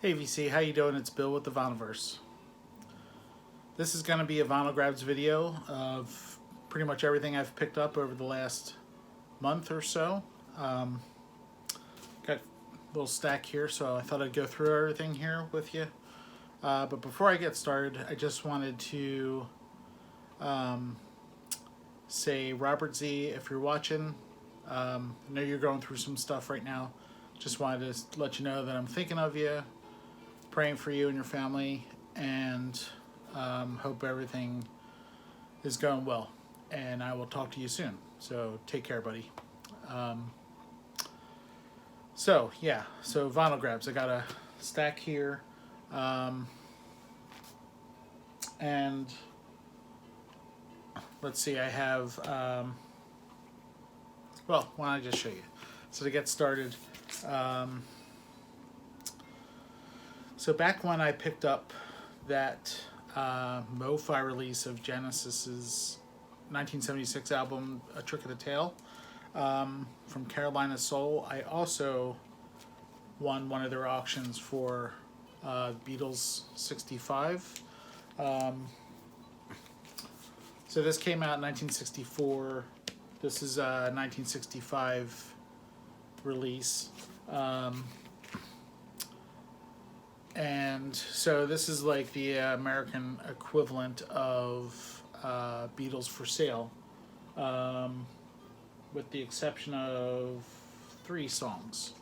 Hey VC, how you doing? It's Bill with the Vinylverse. This is going to be a Vinyl Grabs video of pretty much everything I've picked up over the last month or so. Got a little stack here, so I thought I'd go through everything here with you. But before I get started, I just wanted to say, Robert Z, if you're watching, I know you're going through some stuff right now. Just wanted to let you know that I'm thinking of you, praying for you and your family, and hope everything is going well. And I will talk to you soon. So take care, buddy. So Vinyl Grabs. I got a stack here, and let's see. I have. Well, why don't I just show you? So to get started. So back when I picked up that Mo-Fi release of Genesis's 1976 album, A Trick of the Tail, from Carolina Soul, I also won one of their auctions for Beatles 65. So this came out in 1964. This is a 1965 release. And so this is like the American equivalent of Beatles for Sale, with the exception of 3 songs.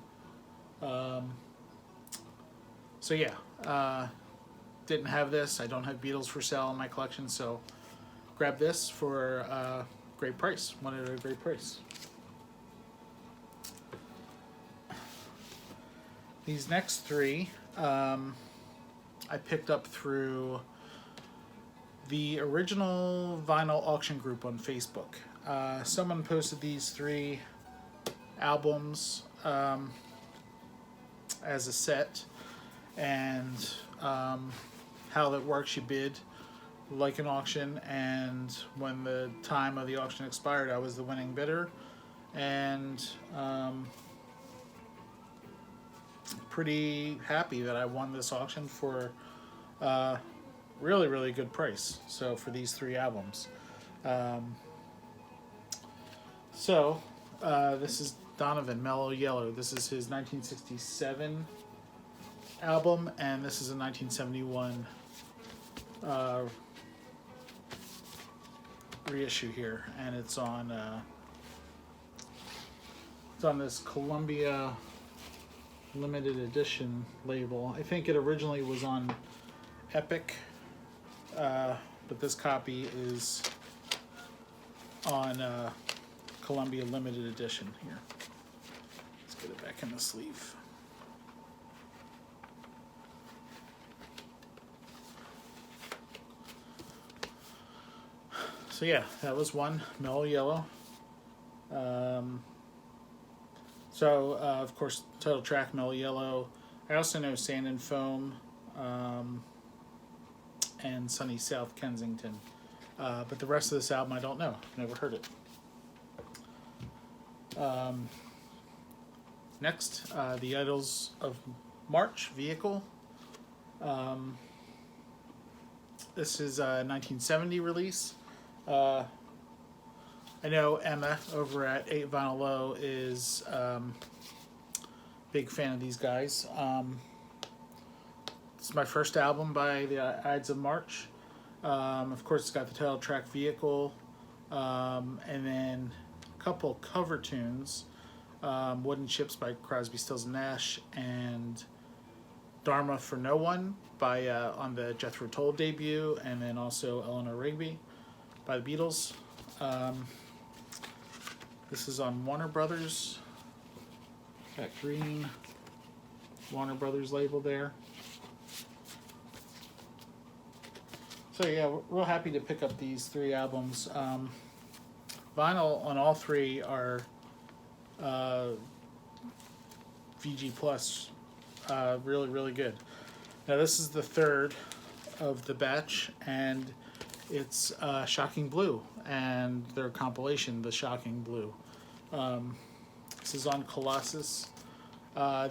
So yeah, didn't have this. I don't have Beatles for Sale in my collection, so grab this for a great price. Won it at a great price. These next 3 I picked up through the original vinyl auction group on Facebook. Someone posted these 3 albums as a set, and how that works, you bid like an auction, and when the time of the auction expired, I was the winning bidder, and pretty happy that I won this auction for really good price. So for these 3 albums, this is Donovan, Mellow Yellow. This is his 1967 album, and this is a 1971 reissue here, and it's on this Columbia limited edition label. I think it originally was on Epic, but this copy is on Columbia limited edition here. Let's get it back in the sleeve. So yeah, that was one, Mellow Yellow. Of course, title track, Mellow Yellow. I also know Sand and Foam, and Sunny South Kensington. But the rest of this album I don't know. Never heard it. Next, the Ides of March, Vehicle. This is a 1970 release. I know Emma over at 8 Vinyl Low is big fan of these guys. It's my first album by the Ides of March. Of course, it's got the title track, Vehicle, and then a couple cover tunes, Wooden Ships by Crosby, Stills and Nash, and Dharma for No One by on the Jethro Tull debut, and then also Eleanor Rigby by the Beatles. This is on Warner Brothers. Got green Warner Brothers label there. So yeah, we're real happy to pick up these 3 albums. Vinyl on all 3 are VG Plus, really good. Now this is the 3rd of the batch, and it's Shocking Blue, and their compilation, The Shocking Blue. This is on Colossus.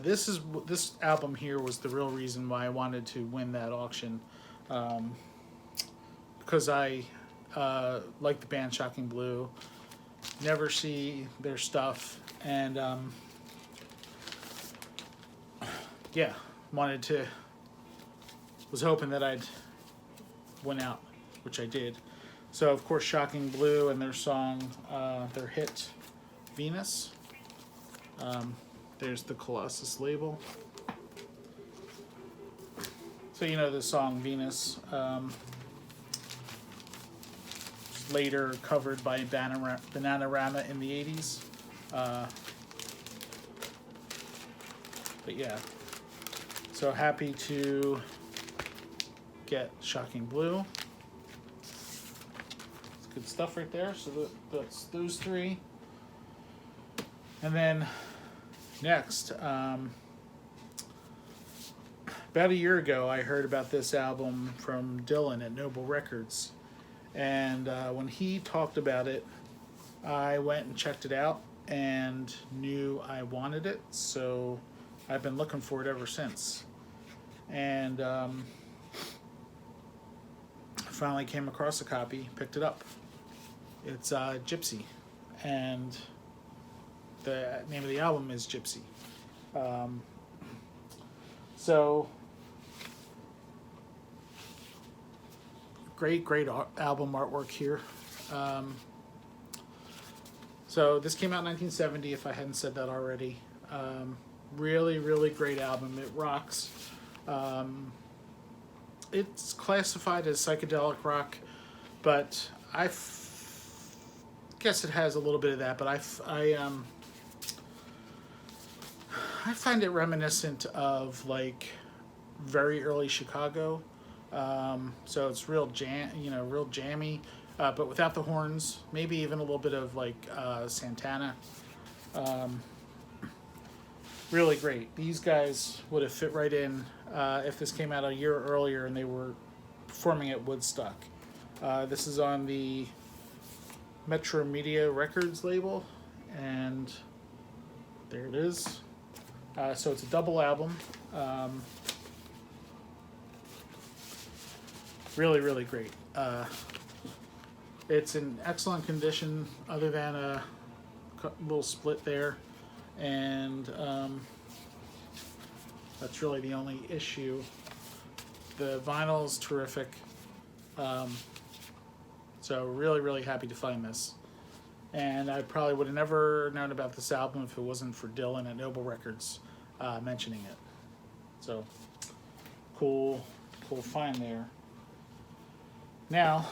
This album here was the real reason why I wanted to win that auction, because I like the band Shocking Blue, never see their stuff, and yeah, was hoping that I'd win out, which I did. So of course Shocking Blue and their song, their hit Venus. There's the Colossus label. So you know the song Venus, later covered by Bananarama in the 80s. But yeah, so happy to get Shocking Blue. It's good stuff right there. So that's those three. And then next, about a year ago, I heard about this album from Dylan at Noble Records. And when he talked about it, I went and checked it out and knew I wanted it. So I've been looking for it ever since. And finally came across a copy, picked it up. It's Gypsy. And the name of the album is Gypsy. So great album artwork here. So this came out in 1970, if I hadn't said that already. Really great album. It rocks. It's classified as psychedelic rock, but I guess it has a little bit of that, but I find it reminiscent of like very early Chicago. So it's real jammy, but without the horns. Maybe even a little bit of like Santana. Really great. These guys would have fit right in if this came out a year earlier and they were performing at Woodstock. This is on the Metro Media Records label, and there it is. So it's a double album. Really great. It's in excellent condition, other than a little split there, and that's really the only issue. The vinyl's terrific. So really happy to find this. And I probably would have never known about this album if it wasn't for Dylan at Noble Records mentioning it. So cool find there. Now,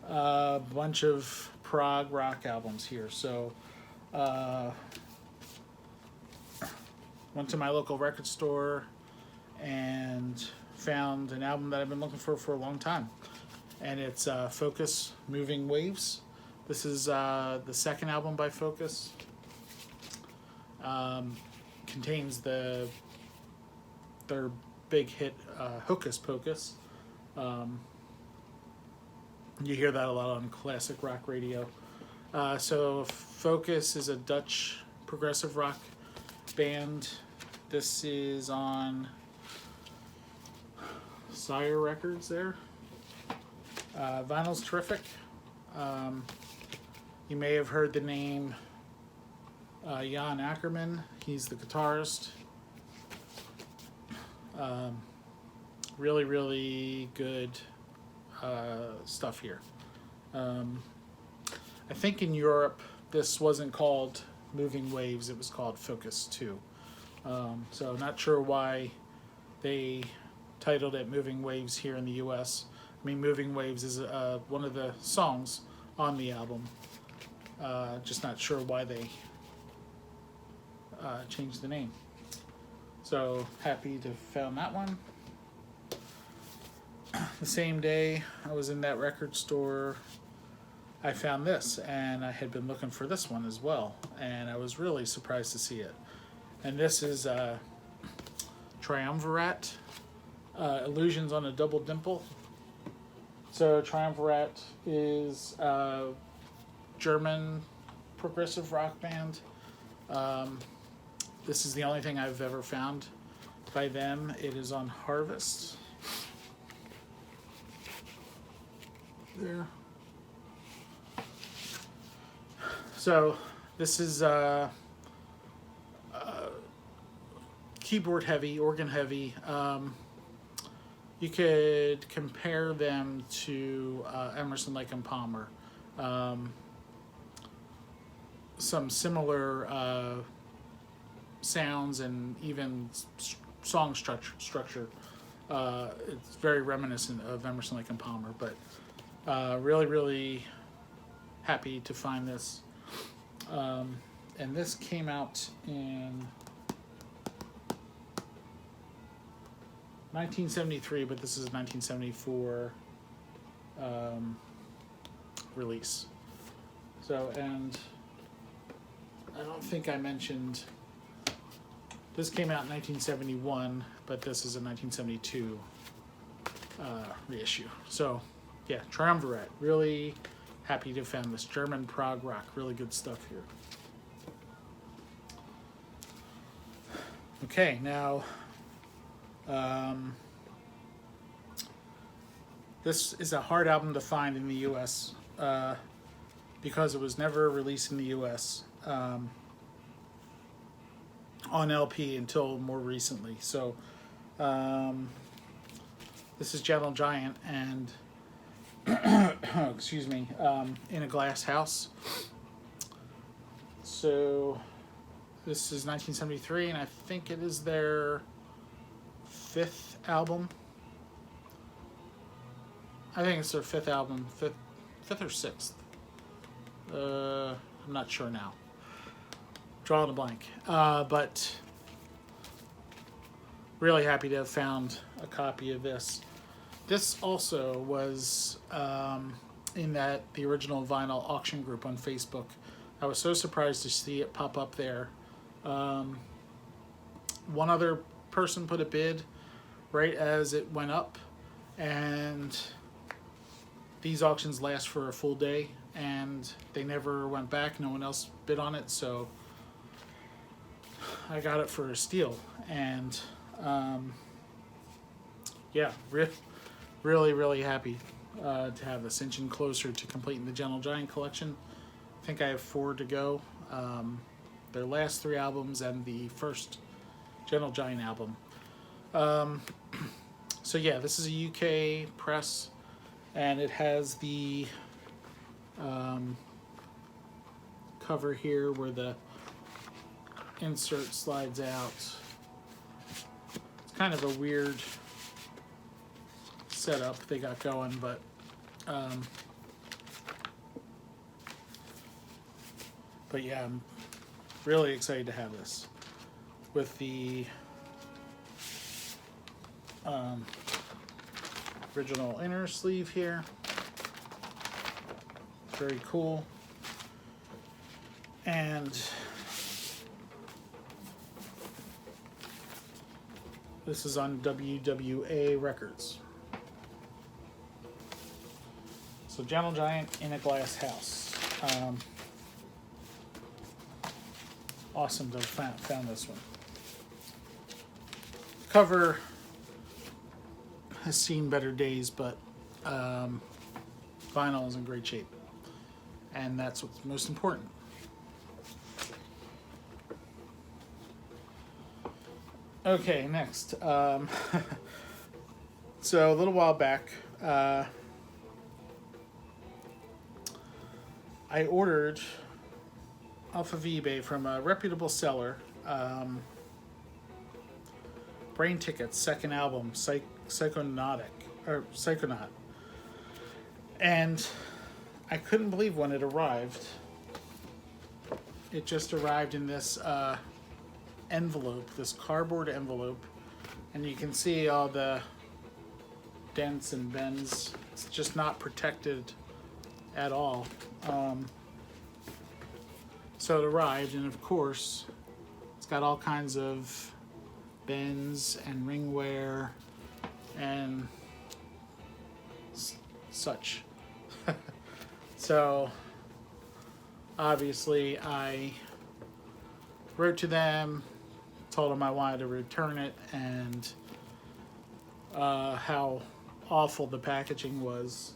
a bunch of prog rock albums here. So went to my local record store and found an album that I've been looking for a long time. And it's Focus, Moving Waves. This is the second album by Focus. Contains their big hit, Hocus Pocus. You hear that a lot on classic rock radio. So Focus is a Dutch progressive rock band. This is on Sire Records there. Vinyl's terrific. You may have heard the name Jan Ackerman. He's the guitarist. Really good stuff here. I think in Europe this wasn't called Moving Waves, it was called Focus 2. So not sure why they titled it Moving Waves here in the US. I mean, Moving Waves is one of the songs on the album. Just not sure why they changed the name. So happy to have found that one. The same day I was in that record store, I found this, and I had been looking for this one as well, and I was really surprised to see it. And this is Triumvirate, Illusions on a Double Dimple. So Triumvirate is a German progressive rock band. This is the only thing I've ever found by them. It is on Harvest. There. So this is keyboard heavy, organ heavy. You could compare them to Emerson, Lake and Palmer. Some similar sounds and even song structure. It's very reminiscent of Emerson, Lake and Palmer, but really, really happy to find this. And this came out in 1973, but this is a 1974 release. So, and I don't think I mentioned, this came out in 1971, but this is a 1972 reissue. So, yeah, Triumvirate. Really happy to have found this German prog rock. Really good stuff here. Okay, now this is a hard album to find in the U.S. Because it was never released in the U.S. On LP until more recently. So this is Gentle Giant and excuse me, In a Glass House. So this is 1973, and I think it is their 5th album. I think it's their 5th album, fifth or 6th. I'm not sure now. Drawing a blank. But really happy to have found a copy of this. This also was in the original vinyl auction group on Facebook. I was so surprised to see it pop up there. One other person put a bid right as it went up, and these auctions last for a full day, and they never went back. No one else bid on it, so I got it for a steal. And yeah, really, really happy to have this, inching closer to completing the Gentle Giant collection. I think I have 4 to go. Their last 3 albums and the first Gentle Giant album. So yeah, this is a UK press, and it has the cover here where the insert slides out. It's kind of a weird setup they got going, but yeah, I'm really excited to have this with the original inner sleeve here. Very cool. And this is on WWA Records. So Gentle Giant, In a Glass House. Awesome to have found this one. Cover has seen better days, but vinyl is in great shape, and that's what's most important. Okay, next. So a little while back, I ordered off of eBay from a reputable seller, Brain Ticket's second album, Psychonaut. And I couldn't believe when it arrived. It just arrived in this envelope, this cardboard envelope, and you can see all the dents and bends. It's just not protected at all. So it arrived, and of course, it's got all kinds of bends and ring wear and such. So obviously I wrote to them, told them I wanted to return it, and how awful the packaging was,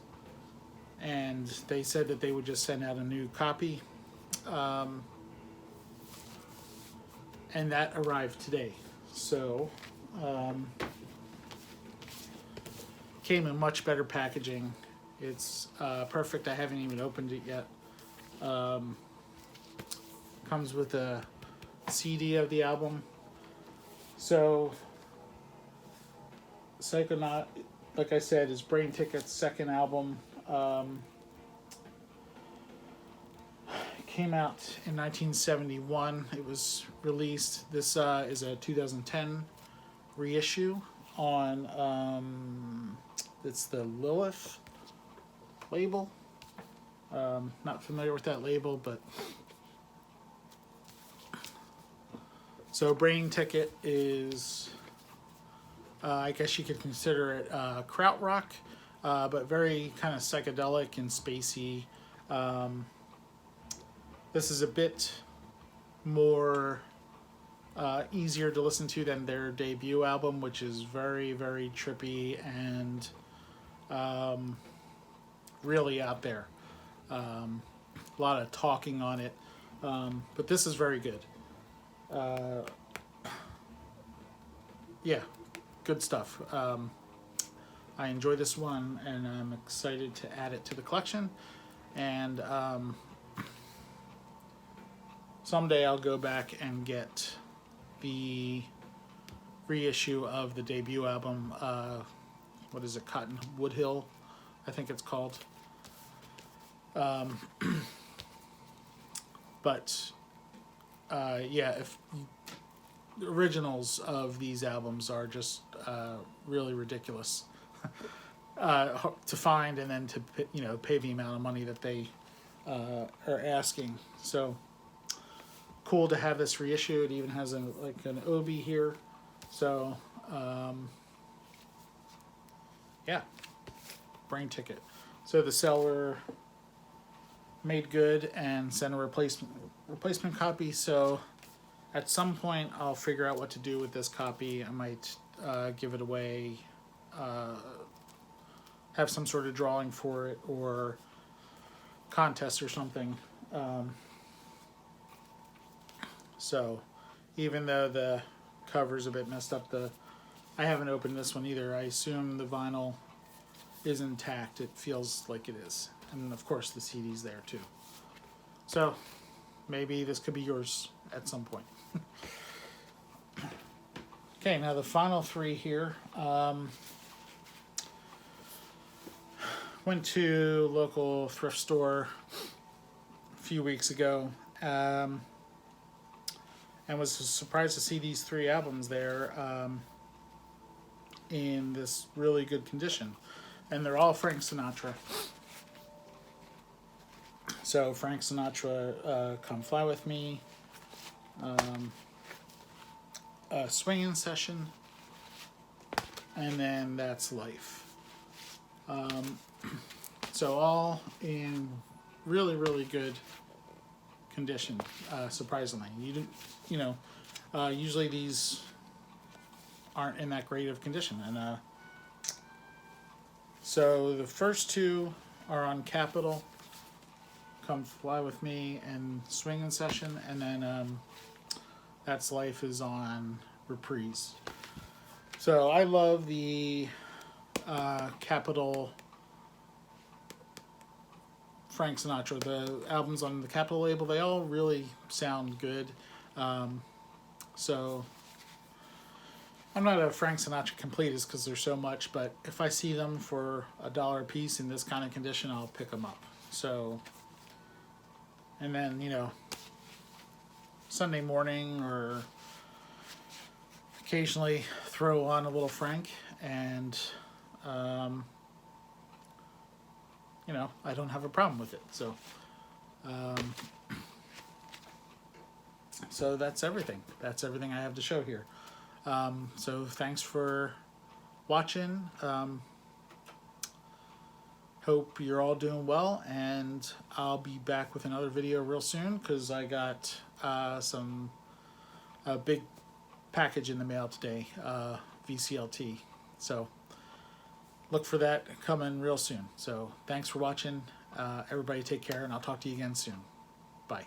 and they said that they would just send out a new copy, and that arrived today. So came in much better packaging. It's perfect. I haven't even opened it yet. Comes with a CD of the album. So Psych, like I said, is Brain Ticket's second album. It came out in 1971. It was released. This is a 2010 reissue on, it's the Lilith label. Not familiar with that label, but so Brain Ticket is, I guess you could consider it Krautrock, but very kind of psychedelic and spacey. This is a bit more easier to listen to than their debut album, which is very, very trippy and really out there. A lot of talking on it, but this is very good. Yeah, good stuff. I enjoy this one, and I'm excited to add it to the collection. And someday I'll go back and get the reissue of the debut album. What is it? Cottonwood Hill, I think it's called. But yeah, if the originals of these albums are just really ridiculous to find, and then to pay the amount of money that they are asking. So cool to have this reissue. It even has an obi here. So yeah, Brain Ticket. So the seller made good and sent a replacement copy. So at some point I'll figure out what to do with this copy. I might give it away, have some sort of drawing for it, or contest or something. So even though the cover's a bit messed up, I haven't opened this one either. I assume the vinyl is intact. It feels like it is. And of course the CD's there too. So maybe this could be yours at some point. Okay, now the final three here. Went to local thrift store a few weeks ago, and was surprised to see these three albums there in this really good condition. And they're all Frank Sinatra. So Frank Sinatra, Come Fly With Me, Swingin' Session, and then That's Life. So all in really, really good condition, surprisingly. Usually these aren't in that great of condition. And so the first two are on Capitol, Come Fly With Me and Swingin' Session, and then That's Life is on Reprise. So I love the Capitol Frank Sinatra. The albums on the Capitol label, they all really sound good. So I'm not a Frank Sinatra completist because there's so much, but if I see them for $1 a piece in this kind of condition, I'll pick them up. So, and then, Sunday morning or occasionally throw on a little Frank, and I don't have a problem with it. So so that's everything. That's everything I have to show here. So thanks for watching. Hope you're all doing well, and I'll be back with another video real soon, because I got a big package in the mail today, VCLT. So look for that coming real soon. So thanks for watching. Everybody take care, and I'll talk to you again soon. Bye.